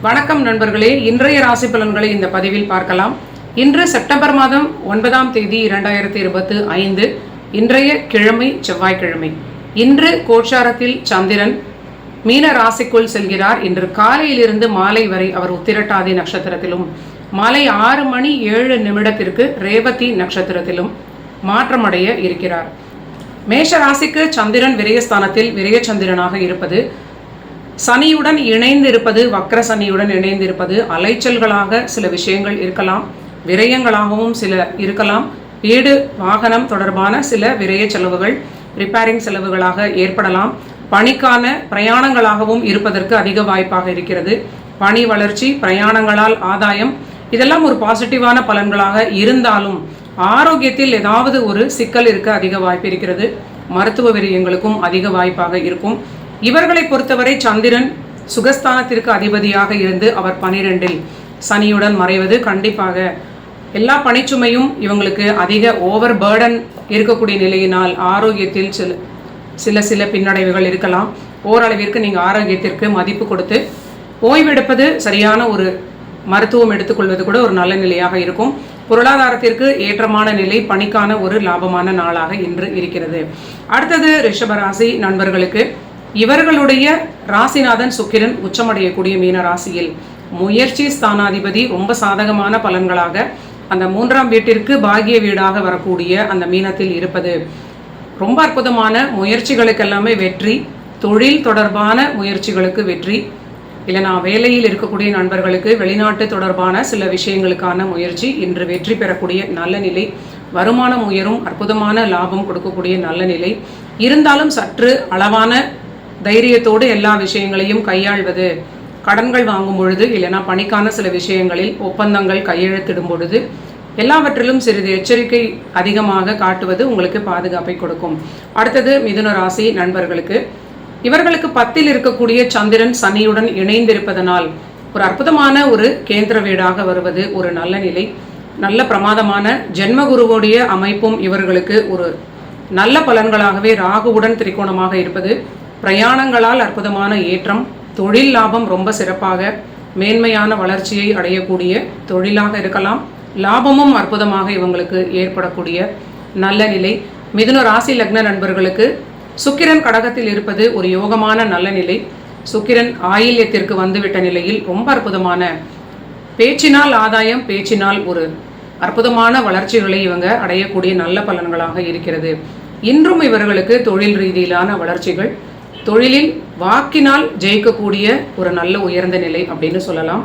வணக்கம் நண்பர்களே, இன்றைய ராசி பலன்களை இந்த பதிவில் பார்க்கலாம். இன்று செப்டம்பர் மாதம் 9ஆம் தேதி 2025. இன்றைய கிழமை செவ்வாய்க்கிழமை. இன்று கோச்சாரத்தில் சந்திரன் மீன ராசிக்குள் செல்கிறார். இன்று காலையிலிருந்து மாலை வரை அவர் உத்திரட்டாதி நட்சத்திரத்திலும், மாலை 6:07 ரேவதி நட்சத்திரத்திலும் மாற்றமடைய இருக்கிறார். மேஷ ராசிக்கு சந்திரன் விரயஸ்தானத்தில் விரயச்சந்திரனாக இருப்பது, சனியுடன் இணைந்திருப்பது, வக்ர சனியுடன் இணைந்திருப்பது அலைச்சல்களாக சில விஷயங்கள் இருக்கலாம், விரயங்களாகவும் சில இருக்கலாம். வீடு வாகனம் தொடர்பான சில விரய செலவுகள், ரிப்பேரிங் செலவுகளாக ஏற்படலாம். பணிக்கான பிரயாணங்களாகவும் இருப்பதற்கு அதிக வாய்ப்பாக இருக்கிறது. பணி வளர்ச்சி, பிரயாணங்களால் ஆதாயம், இதெல்லாம் ஒரு பாசிட்டிவான பலன்களாக இருந்தாலும் ஆரோக்கியத்தில் ஏதாவது ஒரு சிக்கல் இருக்க அதிக வாய்ப்பு இருக்கிறது. மருத்துவ விரயங்களுக்கும் அதிக வாய்ப்பாக இருக்கும். இவர்களை பொறுத்தவரை சந்திரன் சுகஸ்தானத்திற்கு அதிபதியாக இருந்து அவர் 12இல் சனியுடன் மறைவது கண்டிப்பாக எல்லா பணிச்சுமையும் இவங்களுக்கு அதிக ஓவர் பேர்டன் இருக்கக்கூடிய நிலையினால் ஆரோக்கியத்தில் சில பின்னடைவுகள் இருக்கலாம். ஓரளவிற்கு நீங்கள் ஆரோக்கியத்திற்கு மதிப்பு கொடுத்து ஓய்வெடுப்பது, சரியான ஒரு மருத்துவம் எடுத்துக்கொள்வது கூட ஒரு நல்ல நிலையாக இருக்கும். பொருளாதாரத்திற்கு ஏற்றமான நிலை, பணிக்கான ஒரு லாபமான நாளாக இன்று இருக்கிறது. அடுத்தது ரிஷபராசி நண்பர்களுக்கு, இவர்களுடைய ராசிநாதன் சுக்கிரன் உச்சமடையக்கூடிய மீன ராசியில் முயற்சி ஸ்தானாதிபதி ரொம்ப சாதகமான பலன்களாக அந்த 3ஆம் வீட்டிற்கு பாகிய வீடாக வரக்கூடிய அந்த மீனத்தில் இருப்பது ரொம்ப அற்புதமான முயற்சிகளுக்கு எல்லாமே வெற்றி. தொழில் தொடர்பான முயற்சிகளுக்கு வெற்றி, இல்லைனா வேலையில் இருக்கக்கூடிய நண்பர்களுக்கு வெளிநாட்டு தொடர்பான சில விஷயங்களுக்கான முயற்சி இன்று வெற்றி பெறக்கூடிய நல்ல நிலை. வருமானம் உயரும், அற்புதமான லாபம் கொடுக்கக்கூடிய நல்ல நிலை. இருந்தாலும் சற்று அளவான தைரியத்தோடு எல்லா விஷயங்களையும் கையாள்வது, கடன்கள் வாங்கும் பொழுது, இல்லைனா பணிக்கான சில விஷயங்களில் ஒப்பந்தங்கள் கையெழுத்திடும் பொழுது எல்லாவற்றிலும் சிறிது எச்சரிக்கை அதிகமாக காட்டுவது உங்களுக்கு பாதுகாப்பை கொடுக்கும். அடுத்தது மிதுன ராசி நண்பர்களுக்கு, இவர்களுக்கு 10இல் இருக்கக்கூடிய சந்திரன் சனியுடன் இணைந்திருப்பதனால் ஒரு அற்புதமான ஒரு கேந்திர வீடாக வருவது ஒரு நல்ல நிலை. நல்ல பிரமாதமான ஜென்மகுருவுடைய அமைப்பும் இவர்களுக்கு ஒரு நல்ல பலன்களாகவே ராகுவுடன் திரிகோணமாக இருப்பது, பிரயாணங்களால் அற்புதமான ஏற்றம், தொழில் லாபம் ரொம்ப சிறப்பாக மேன்மையான வளர்ச்சியை அடையக்கூடிய தொழிலாக இருக்கலாம். லாபமும் அற்புதமாக இவங்களுக்கு ஏற்படக்கூடிய நல்ல நிலை. மிதுன ராசி லக்ன நண்பர்களுக்கு சுக்கிரன் கடகத்தில் இருப்பது ஒரு யோகமான நல்ல நிலை. சுக்கிரன் ஆயில்யத்திற்கு வந்துவிட்ட நிலையில் ரொம்ப அற்புதமான பேச்சினால் ஆதாயம், பேச்சினால் ஒரு அற்புதமான வளர்ச்சிகளை இவங்க அடையக்கூடிய நல்ல பலன்களாக இருக்கிறது. இன்றும் இவர்களுக்கு தொழில் ரீதியிலான வளர்ச்சிகள், தொழிலில் வாக்கினால் ஜெயிக்கக்கூடிய ஒரு நல்ல உயர்ந்த நிலை அப்படின்னு சொல்லலாம்.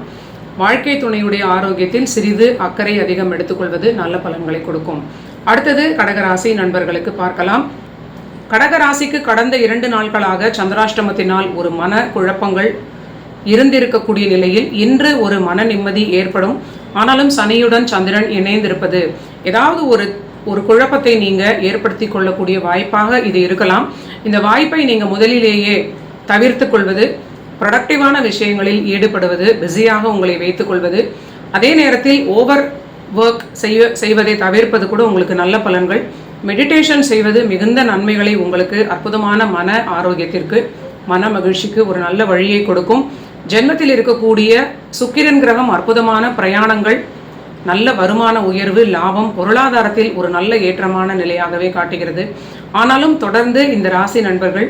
வாழ்க்கை துணையுடைய ஆரோக்கியத்தில் சிறிது அக்கறை அதிகம் எடுத்துக்கொள்வது நல்ல பலன்களை கொடுக்கும். அடுத்தது கடகராசி நண்பர்களுக்கு பார்க்கலாம். கடகராசிக்கு கடந்த 2 நாட்களாக சந்திராஷ்டமத்தினால் ஒரு மன குழப்பங்கள் இருந்திருக்கக்கூடிய நிலையில் இன்று ஒரு மன நிம்மதி ஏற்படும். ஆனாலும் சனியுடன் சந்திரன் இணைந்திருப்பது ஏதாவது ஒரு குழப்பத்தை நீங்கள் ஏற்படுத்தி கொள்ளக்கூடிய வாய்ப்பாக இது இருக்கலாம். இந்த வாய்ப்பை நீங்கள் முதலிலேயே தவிர்த்து கொள்வது, ப்ரொடக்டிவான விஷயங்களில் ஈடுபடுவது, பிஸியாக உங்களை வைத்துக் கொள்வது, அதே நேரத்தில் ஓவர் ஒர்க் செய்வதை தவிர்ப்பது கூட உங்களுக்கு நல்ல பலன்கள். மெடிடேஷன் செய்வது மிகுந்த நன்மைகளை உங்களுக்கு, அற்புதமான மன ஆரோக்கியத்திற்கு, மன மகிழ்ச்சிக்கு ஒரு நல்ல வழியை கொடுக்கும். ஜென்மத்தில் இருக்கக்கூடிய சுக்கிரன் கிரகம் அற்புதமான பிரயாணங்கள், நல்ல வருமான உயர்வு, லாபம், பொருளாதாரத்தில் ஒரு நல்ல ஏற்றமான நிலையாகவே காட்டுகிறது. ஆனாலும் தொடர்ந்து இந்த ராசி நண்பர்கள்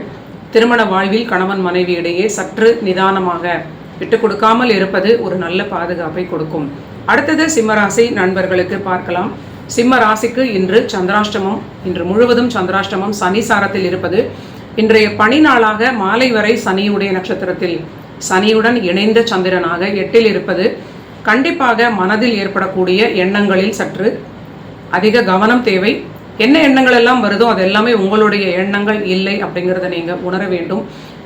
திருமண வாழ்வில் கணவன் மனைவி இடையே சற்று நிதானமாக விட்டு கொடுக்காமல் இருப்பது ஒரு நல்ல பாதுகாப்பை கொடுக்கும். அடுத்தது சிம்மராசி நண்பர்களுக்கு பார்க்கலாம். சிம்ம ராசிக்கு இன்று சந்திராஷ்டமம், இன்று முழுவதும் சந்திராஷ்டமம், சனி சாரத்தில் இருப்பது. இன்றைய பனி நாளாக மாலை வரை சனியுடைய நட்சத்திரத்தில் சனியுடன் இணைந்த சந்திரனாக 8இல் இருப்பது கண்டிப்பாக மனதில் ஏற்படக்கூடிய எண்ணங்களில் சற்று அதிக கவனம் தேவை. என்ன எண்ணங்கள் எல்லாம் வருதோ அதெல்லாமே உங்களுடைய எண்ணங்கள் இல்லை அப்படிங்கிறத நீங்கள் உணர வேண்டும்.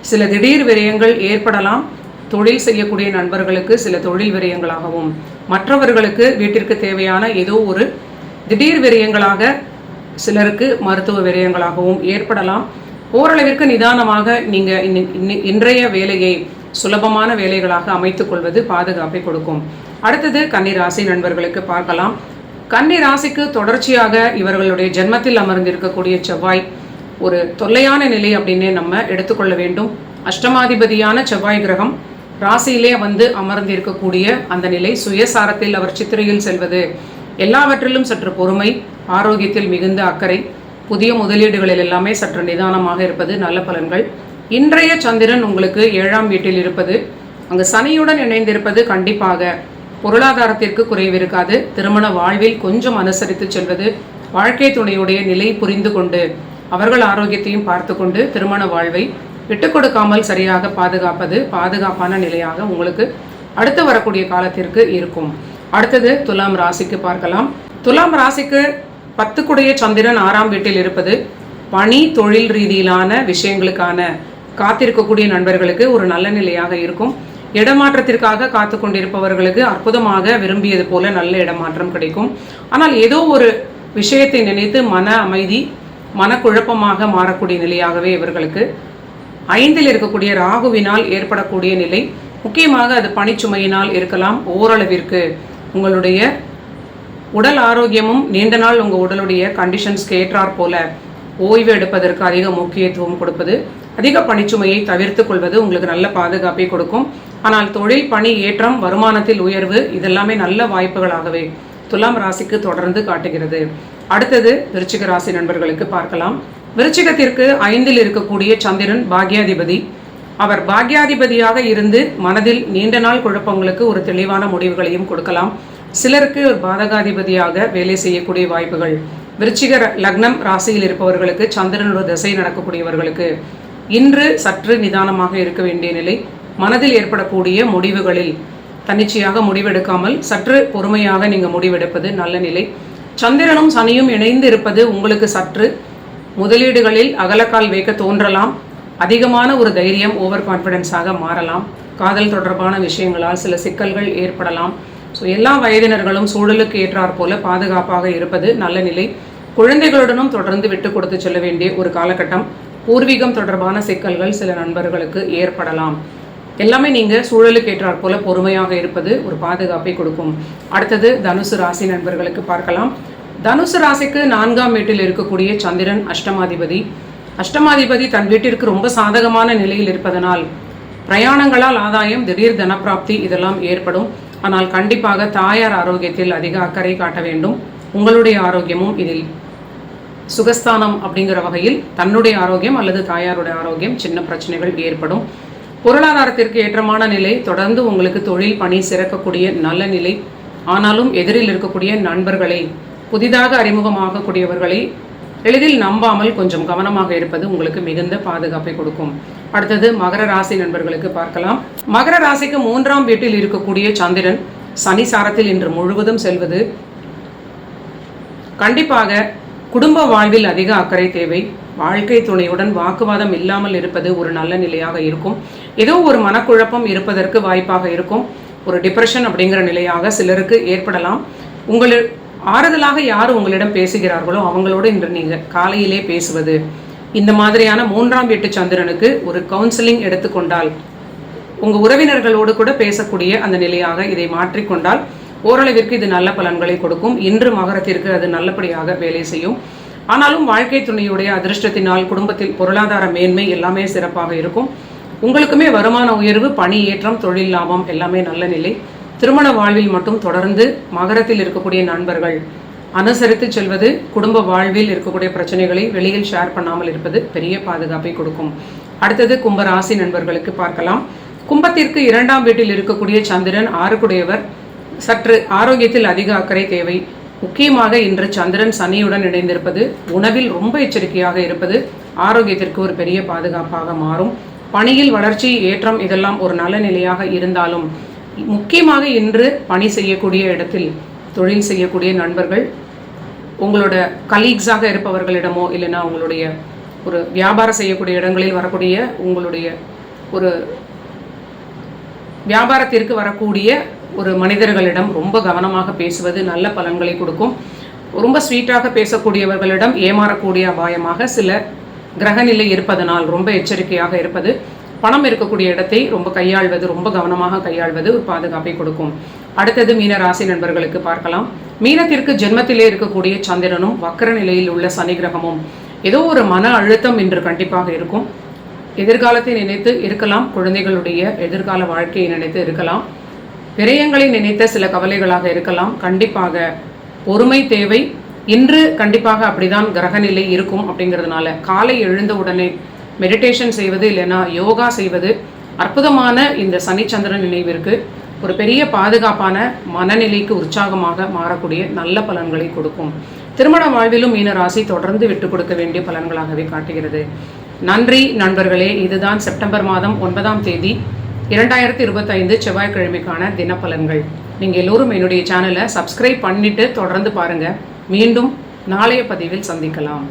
சில திடீர் விரயங்கள் ஏற்படலாம். தொழில் செய்யக்கூடிய நண்பர்களுக்கு சில தொழில் விரயங்களாகவும், மற்றவர்களுக்கு வீட்டிற்கு தேவையான ஏதோ ஒரு திடீர் விரயங்களாக, சிலருக்கு மருத்துவ விரயங்களாகவும் ஏற்படலாம். ஓரளவிற்கு நிதானமாக நீங்கள் இன்றைய வேலையை சுலபமான வேலைகளாக அமைத்துக் கொள்வது பாதுகாப்பை கொடுக்கும். அடுத்தது கன்னிராசி நண்பர்களுக்கு பார்க்கலாம். கன்னி ராசிக்கு தொடர்ச்சியாக இவர்களுடைய ஜென்மத்தில் அமர்ந்திருக்கக்கூடிய செவ்வாய் ஒரு தொல்லையான நிலை அப்படின்னே நம்ம எடுத்துக்கொள்ள வேண்டும். அஷ்டமாதிபதியான செவ்வாய் கிரகம் ராசியிலே வந்து அமர்ந்திருக்கக்கூடிய அந்த நிலை, சுயசாரத்தில் அவர் சித்திரையில் செல்வது, எல்லாவற்றிலும் சற்று பொறுமை, ஆரோக்கியத்தில் மிகுந்த அக்கறை, புதிய முதலீடுகளில் எல்லாமே சற்று நிதானமாக இருப்பது நல்ல பலன்கள். இன்றைய சந்திரன் உங்களுக்கு 7ஆம் வீட்டில் இருப்பது, அங்கு சனியுடன் இணைந்திருப்பது கண்டிப்பாக பொருளாதாரத்திற்கு குறைவு இருக்காது. திருமண வாழ்வில் கொஞ்சம் அனுசரித்து செல்வது, வாழ்க்கை துணையுடைய நிலை புரிந்து கொண்டு அவர்கள் ஆரோக்கியத்தையும் பார்த்து கொண்டு திருமண வாழ்வை விட்டு கொடுக்காமல் சரியாக பாதுகாப்பது பாதுகாப்பான நிலையாக உங்களுக்கு அடுத்து வரக்கூடிய காலத்திற்கு இருக்கும். அடுத்தது துலாம் ராசிக்கு பார்க்கலாம். துலாம் ராசிக்கு 10 சந்திரன் 6ஆம் வீட்டில் இருப்பது, பணி தொழில் ரீதியிலான விஷயங்களுக்கான காத்திருக்கக்கூடிய நண்பர்களுக்கு ஒரு நல்ல நிலையாக இருக்கும். இடமாற்றத்திற்காக காத்து கொண்டிருப்பவர்களுக்கு அற்புதமாக விரும்பியது போல நல்ல இடமாற்றம் கிடைக்கும். ஆனால் ஏதோ ஒரு விஷயத்தை நினைத்து மன அமைதி, மனக்குழப்பமாக மாறக்கூடிய நிலையாகவே இவர்களுக்கு 5இல் இருக்கக்கூடிய ராகுவினால் ஏற்படக்கூடிய நிலை, முக்கியமாக அது பணிச்சுமையினால் இருக்கலாம். ஓரளவிற்கு உங்களுடைய உடல் ஆரோக்கியமும் நீண்ட நாள் உங்கள் உடலுடைய கண்டிஷன்ஸ்க்கு ஏற்றாற் போல ஓய்வு எடுப்பதற்கு அதிக முக்கியத்துவம் கொடுப்பது, அதிக பணிச்சுமையை தவிர்த்து கொள்வது உங்களுக்கு நல்ல பாதுகாப்பை கொடுக்கும். ஆனால் தொழில் பணி ஏற்றம், வருமானத்தில் உயர்வு, இதெல்லாமே நல்ல வாய்ப்புகளாகவே துலாம் ராசிக்கு தொடர்ந்து காட்டுகிறது. அடுத்தது விருச்சிக ராசி நண்பர்களுக்கு பார்க்கலாம். விருச்சிகத்திற்கு 5இல் இருக்கக்கூடிய சந்திரன் பாக்யாதிபதி. அவர் பாக்யாதிபதியாக இருந்து மனதில் நீண்ட நாள் குழப்பங்களுக்கு ஒரு தெளிவான முடிவுகளையும் கொடுக்கலாம். சிலருக்கு ஒரு பாதகாதிபதியாக வேலை செய்யக்கூடிய வாய்ப்புகள். விருச்சிக லக்னம் ராசியில் இருப்பவர்களுக்கு, சந்திரனோட திசை நடக்கக்கூடியவர்களுக்கு இன்று சற்று நிதானமாக இருக்க வேண்டிய நிலை. மனதில் ஏற்படக்கூடிய முடிவுகளில் தன்னிச்சையாக முடிவெடுக்காமல் சற்று பொறுமையாக நீங்கள் முடிவெடுப்பது நல்ல நிலை. சந்திரனும் சனியும் இணைந்து இருப்பது உங்களுக்கு சற்று முதலீடுகளில் அகலக்கால் வைக்க தோன்றலாம். அதிகமான ஒரு தைரியம், ஓவர் கான்ஃபிடென்ஸாக மாறலாம். காதல் தொடர்பான விஷயங்களால் சில சிக்கல்கள் ஏற்படலாம். ஸோ எல்லா வயதினர்களும் சூழலுக்கு ஏற்றாற் போல பாதுகாப்பாக இருப்பது நல்ல நிலை. குழந்தைகளுடனும் தொடர்ந்து விட்டு கொடுத்து செல்ல வேண்டிய ஒரு காலகட்டம். பூர்வீகம் தொடர்பான சிக்கல்கள் சில நண்பர்களுக்கு ஏற்படலாம். எல்லாமே நீங்கள் சூழலுக்கு ஏற்றாற் போல பொறுமையாக இருப்பது ஒரு பாதுகாப்பை கொடுக்கும். அடுத்தது தனுசு ராசி நண்பர்களுக்கு பார்க்கலாம். தனுசு ராசிக்கு 4ஆம் வீட்டில் இருக்கக்கூடிய சந்திரன் அஷ்டமாதிபதி. அஷ்டமாதிபதி தன் வீட்டிற்கு ரொம்ப சாதகமான நிலையில் இருப்பதனால் பிரயாணங்களால் ஆதாயம், திடீர் தனப்பிராப்தி இதெல்லாம் ஏற்படும். ஆனால் கண்டிப்பாக தாயார் ஆரோக்கியத்தில் அதிக அக்கறை காட்ட வேண்டும். உங்களுடைய ஆரோக்கியமும் இதில் சுகஸ்தானம் அப்படிங்கிற வகையில் தன்னுடைய ஆரோக்கியம் அல்லது தாயாருடைய ஆரோக்கியம் சின்ன பிரச்சனைகள் ஏற்படும். பொருளாதாரத்திற்கு ஏற்றமான நிலை, தொடர்ந்து உங்களுக்கு தொழில் பணி சிறக்கக்கூடிய நல்ல நிலை. ஆனாலும் எதிரில் இருக்கக்கூடிய நண்பர்களை, புதிதாக அறிமுகமாகக்கூடியவர்களை எளிதில் நம்பாமல் கொஞ்சம் கவனமாக இருப்பது உங்களுக்கு மிகுந்த பாதுகாப்பை கொடுக்கும். அடுத்தது மகர ராசி நண்பர்களுக்கு பார்க்கலாம். மகர ராசிக்கு 3ஆம் வீட்டில் இருக்கக்கூடிய சந்திரன் சனி சாரத்தில் இன்று முழுவதும் செல்வது கண்டிப்பாக குடும்ப வாழ்வில் அதிக அக்கறை தேவை. வாழ்க்கை துணையுடன் வாக்குவாதம் இல்லாமல் இருப்பது ஒரு நல்ல நிலையாக இருக்கும். ஏதோ ஒரு மனக்குழப்பம் இருப்பதற்கு வாய்ப்பாக இருக்கும். ஒரு டிப்ரெஷன் அப்படிங்கிற நிலையாக சிலருக்கு ஏற்படலாம். ஆறுதலாக யார் உங்களிடம் பேசுகிறார்களோ அவங்களோடு இன்று நீங்கள் காலையிலே பேசுவது, இந்த மாதிரியான 3ஆம் வீட்டு சந்திரனுக்கு ஒரு கவுன்சிலிங் எடுத்துக்கொண்டால், உங்கள் உறவினர்களோடு கூட பேசக்கூடிய அந்த நிலையாக இதை மாற்றிக்கொண்டால் ஓரளவிற்கு இது நல்ல பலன்களை கொடுக்கும். இன்று மகரத்திற்கு அது நல்லபடியாக வேலை செய்யும். ஆனாலும் வாழ்க்கை துணையுடைய அதிர்ஷ்டத்தினால் குடும்பத்தில் பொருளாதார மேன்மை எல்லாமே சிறப்பாக இருக்கும். உங்களுக்குமே வருமான உயர்வு, பணி ஏற்றம், தொழில் லாபம் எல்லாமே நல்ல நிலை. திருமண வாழ்வில் மட்டும் தொடர்ந்து மகரத்தில் இருக்கக்கூடிய நண்பர்கள் அனுசரித்து செல்வது, குடும்ப வாழ்வில் இருக்கக்கூடிய பிரச்சனைகளை வெளியில் ஷேர் பண்ணாமல் இருப்பது பெரிய பாதுகாப்பை கொடுக்கும். அடுத்தது கும்ப ராசி நண்பர்களுக்கு பார்க்கலாம். கும்பத்திற்கு 2ஆம் வீட்டில் இருக்கக்கூடிய சந்திரன் 6க்குடையவர். சற்று ஆரோக்கியத்தில் அதிக அக்கறை தேவை. முக்கியமாக இன்று சந்திரன் சனியுடன் இணைந்திருப்பது, உணவில் ரொம்ப எச்சரிக்கையாக இருப்பது ஆரோக்கியத்திற்கு ஒரு பெரிய பாதுகாப்பாக மாறும். பணியில் வளர்ச்சி, ஏற்றம் இதெல்லாம் ஒரு நல்ல நிலையாக இருந்தாலும் முக்கியமாக இன்று பணி செய்யக்கூடிய இடத்தில் தொழில் செய்யக்கூடிய நண்பர்கள், உங்களோட கலீக்ஸாக இருப்பவர்களிடமோ இல்லைன்னா உங்களுடைய ஒரு வியாபாரம் செய்யக்கூடிய இடங்களில் வரக்கூடிய உங்களுடைய ஒரு வியாபாரத்திற்கு வரக்கூடிய ஒரு மனிதர்களிடம் ரொம்ப கவனமாக பேசுவது நல்ல பலன்களை கொடுக்கும். ரொம்ப ஸ்வீட்டாக பேசக்கூடியவர்களிடம் ஏமாறக்கூடிய அபாயமாக சில கிரகநிலை இருப்பதனால் ரொம்ப எச்சரிக்கையாக இருப்பது, பணம் இருக்கக்கூடிய இடத்தை ரொம்ப கையாள்வது, ரொம்ப கவனமாக கையாள்வது ஒரு பாதுகாப்பை கொடுக்கும். அடுத்தது மீன ராசி நண்பர்களுக்கு பார்க்கலாம். மீனத்திற்கு ஜென்மத்திலே இருக்கக்கூடிய சந்திரனும் வக்கர நிலையில் உள்ள சனி கிரகமும் ஏதோ ஒரு மன அழுத்தம் இன்று கண்டிப்பாக இருக்கும். எதிர்காலத்தை நினைத்து இருக்கலாம், குழந்தைகளுடைய எதிர்கால வாழ்க்கையை நினைத்து இருக்கலாம், விரயங்களை நினைத்த சில கவலைகளாக இருக்கலாம். கண்டிப்பாக பொறுமை தேவை. இன்று கண்டிப்பாக அப்படிதான் கிரகநிலை இருக்கும். அப்படிங்கிறதுனால காலை எழுந்த உடனே மெடிடேஷன் செய்வது, இல்லைன்னா யோகா செய்வது அற்புதமான இந்த சனிச்சந்திரன் நினைவிற்கு ஒரு பெரிய பாதுகாப்பான மனநிலைக்கு உற்சாகமாக மாறக்கூடிய நல்ல பலன்களை கொடுக்கும். திருமண வாழ்விலும் மீன ராசி தொடர்ந்து விட்டு கொடுக்க வேண்டிய பலன்களாகவே காட்டுகிறது. நன்றி நண்பர்களே. இதுதான் செப்டம்பர் மாதம் 9ஆம் தேதி 2025 செவ்வாய்க்கிழமைக்கான தினப்பலன்கள். நீங்கள் எல்லோரும் என்னுடைய சேனலை சப்ஸ்கிரைப் பண்ணிட்டு தொடர்ந்து பாருங்கள். மீண்டும் நாளைய பதிவில் சந்திக்கலாம்.